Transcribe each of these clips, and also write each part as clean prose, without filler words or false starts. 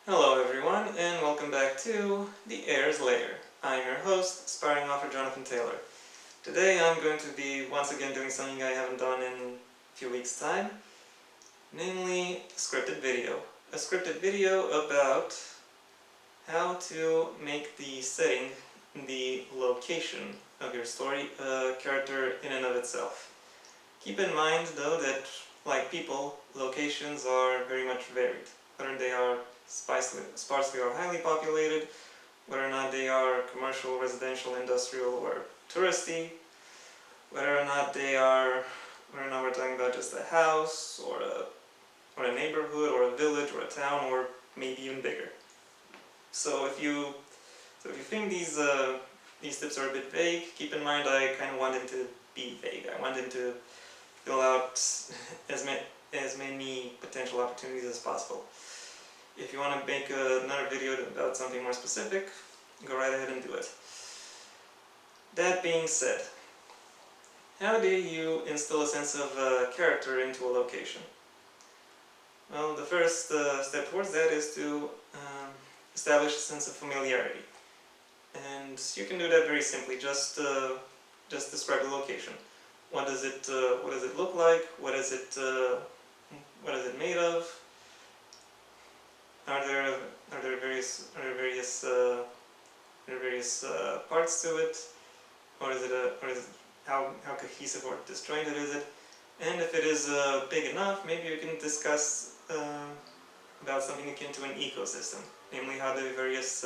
Hello everyone, and welcome back to the Heir's Lair. I'm your host, aspiring author Jonathan Taylor. Today I'm going to be once again doing something I haven't done in a few weeks' time, namely a scripted video. A scripted video about how to make the setting, the location of your story, a character in and of itself. Keep in mind though that, like people, locations are very much varied, whether they are sparsely or highly populated, whether or not they are commercial, residential, industrial, or touristy, whether or not we're talking about just a house, or a neighborhood, or a village, or a town, or maybe even bigger. So if you think these tips are a bit vague, keep in mind I kind of wanted to be vague. I wanted to fill out as many potential opportunities as possible. If you want to make another video about something more specific, go right ahead and do it. That being said, how do you instill a sense of character into a location? Well, the first step towards that is to establish a sense of familiarity. And you can do that very simply, just describe the location. What does it look like? What is it made of? Are there various parts to it, or is it how cohesive or disjointed is it? And if it is big enough, maybe you can discuss about something akin to an ecosystem, namely how the various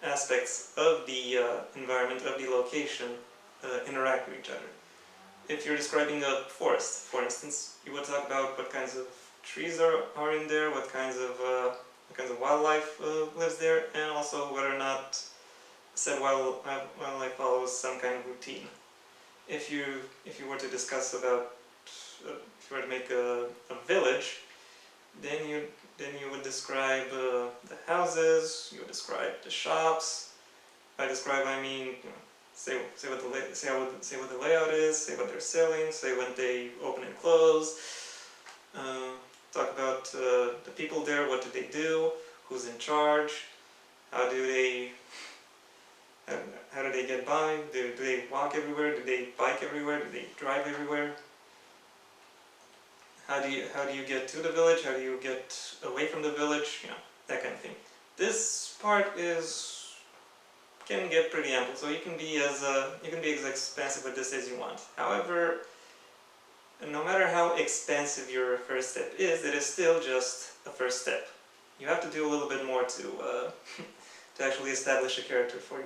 aspects of the environment, of the location, interact with each other. If you're describing a forest, for instance, you would talk about what kinds of trees are in there, what kinds of wildlife lives there, and also whether or not said wildlife follows some kind of routine. If you were to discuss about, if you were to make a village, then you would describe the houses, you would describe the shops. By describe I mean, say what the layout is, say what they're selling, say when they open and close. Talk about the people there, what do they do, who's in charge, how do they get by, do they walk everywhere, do they bike everywhere, do they drive everywhere? How do you get to the village, how do you get away from the village, that kind of thing. This part can get pretty ample, so you can be as expansive with this as you want. However, no matter how expansive your first step is, it is still just a first step. You have to do a little bit more to to actually establish a character for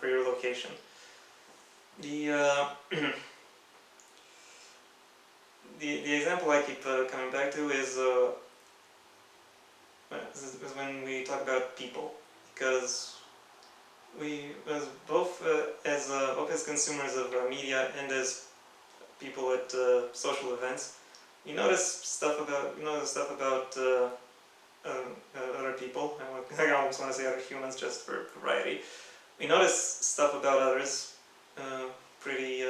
your location. The the example I keep coming back to is when we talk about people, because both as consumers of media and as people at social events, you notice stuff about other people. I almost want to say other humans just for variety. We notice stuff about others pretty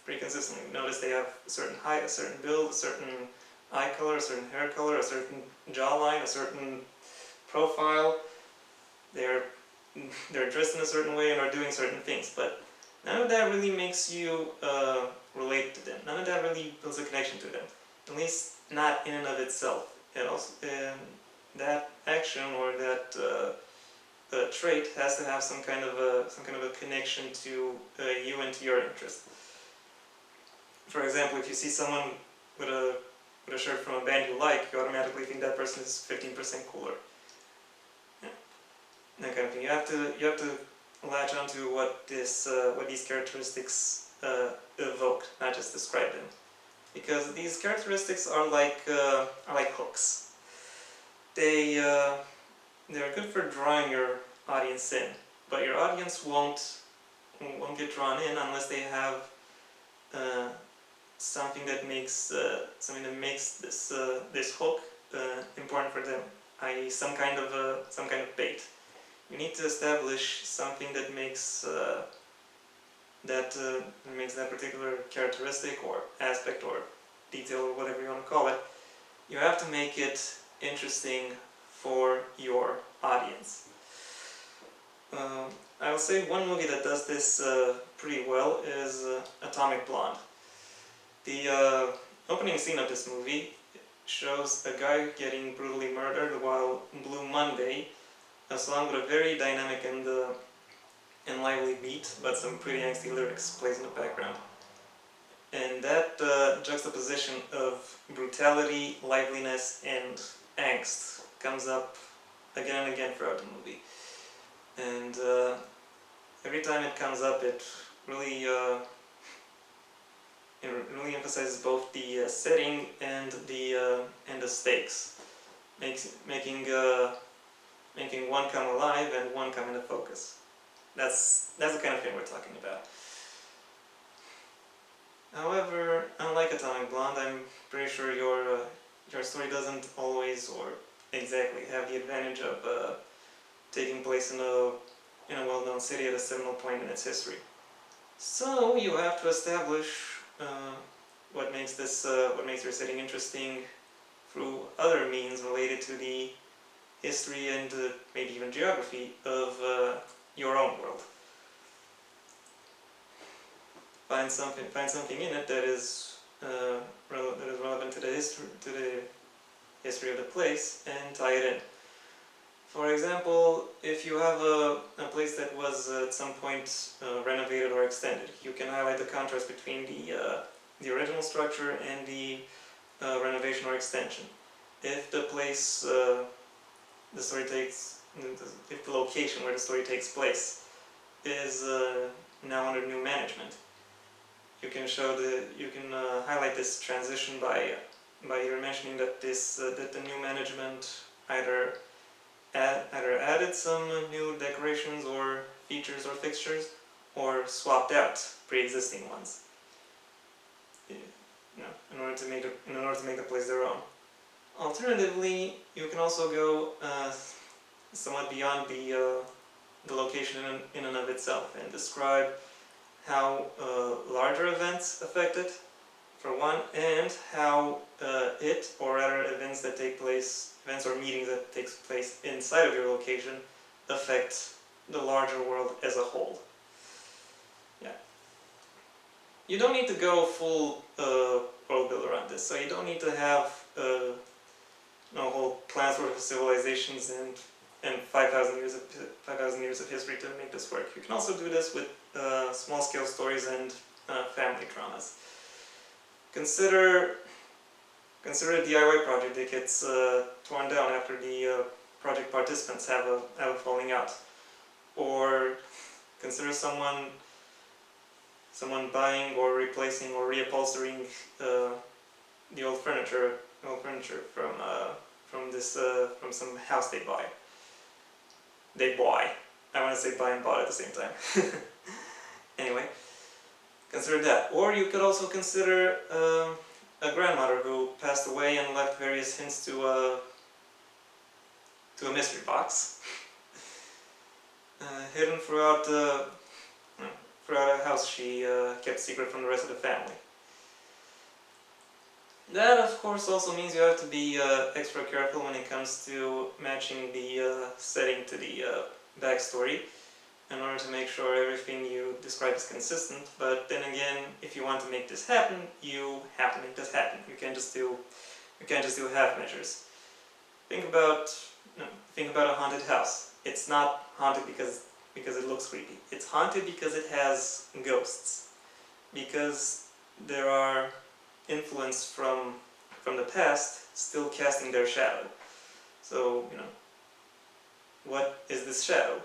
consistently. We notice they have a certain height, a certain build, a certain eye color, a certain hair color, a certain jawline, a certain profile. They're dressed in a certain way and are doing certain things, but none of that really makes you relate to them. None of that really builds a connection to them, at least not in and of itself. And also, that action or that trait has to have some kind of a connection to you and to your interest. For example, if you see someone with a shirt from a band you like, you automatically think that person is 15% cooler. That kind of thing. You have to latch onto what these characteristics evoke, not just describe them, because these characteristics are like hooks. They're good for drawing your audience in, but your audience won't get drawn in unless they have something that makes this hook important for them, i.e., some kind of bait. You need to establish something that makes that particular characteristic or aspect or detail or whatever you want to call it. You have to make it interesting for your emotions. I will say one movie that does this pretty well is Atomic Blonde. The opening scene of this movie shows a guy getting brutally murdered while Blue Monday, a song with a very dynamic and lively beat, but some pretty angsty lyrics, plays in the background. And that juxtaposition of brutality, liveliness, and angst comes up again and again throughout the movie. And every time it comes up, it really emphasizes both the setting and the stakes, making one come alive and one come into focus. That's the kind of thing we're talking about. However, unlike Atomic Blonde, I'm pretty sure your story doesn't always or exactly have the advantage of taking place in a well-known city at a seminal point in its history. So you have to establish what makes your setting interesting through other means related to the history and maybe even geography of your own world. Find something in it that is relevant to the history of the place, and tie it in. For example, if you have a place that was at some point renovated or extended, you can highlight the contrast between the original structure and the renovation or extension. If the place if the location where the story takes place is now under new management, you can highlight this transition by either mentioning that the new management either added some new decorations or features or fixtures, or swapped out pre-existing ones, in order to make the place their own. Alternatively, you can also go somewhat beyond the location in and of itself and describe how larger events affect it, for one, and how or rather events or meetings that takes place inside of your location affect the larger world as a whole. Yeah. You don't need to go full world builder on this, so you don't need to have whole plans for civilizations and 5,000 years of history to make this work. You can also do this with small-scale stories and family dramas. Consider a DIY project that gets torn down after the project participants have a falling out, or consider someone buying or replacing or reupholstering the old furniture from some house they buy. I want to say buy and bought at the same time. Anyway, consider that. Or you could also consider a grandmother who passed away and left various hints to a mystery box hidden throughout a house she kept secret from the rest of the family. That, of course, also means you have to be extra careful when it comes to matching the setting to the backstory, in order to make sure everything you describe is consistent. But then again, if you want to make this happen, you have to make this happen. You can't just do half measures. Think about a haunted house. It's not haunted because it looks creepy. It's haunted because it has ghosts. Because there are influence from the past still casting their shadow. So, what is this shadow?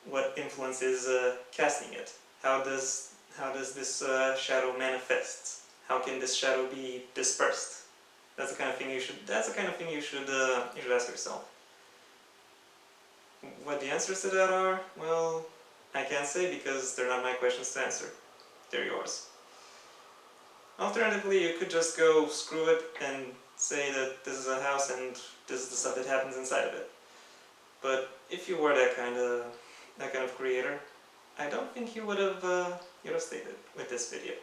What influence is casting it? How does this shadow manifest? How can this shadow be dispersed? That's the kind of thing you should ask yourself. What the answers to that are, well, I can't say because they're not my questions to answer. They're yours. Alternatively, you could just go screw it and say that this is a house and this is the stuff that happens inside of it. But if you were that kind of creator, I don't think you would have stayed with this video.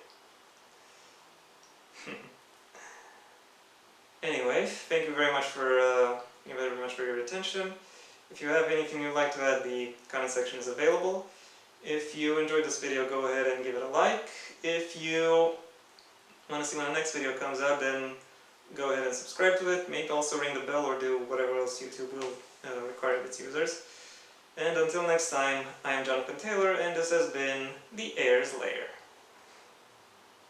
Anyway, thank you very much for your attention. If you have anything you'd like to add, the comment section is available. If you enjoyed this video, go ahead and give it a like. If you want to see when the next video comes out, then go ahead and subscribe to it. Maybe also ring the bell or do whatever else YouTube will require of its users. And until next time, I am Jonathan Taylor, and this has been the Heir's Lair.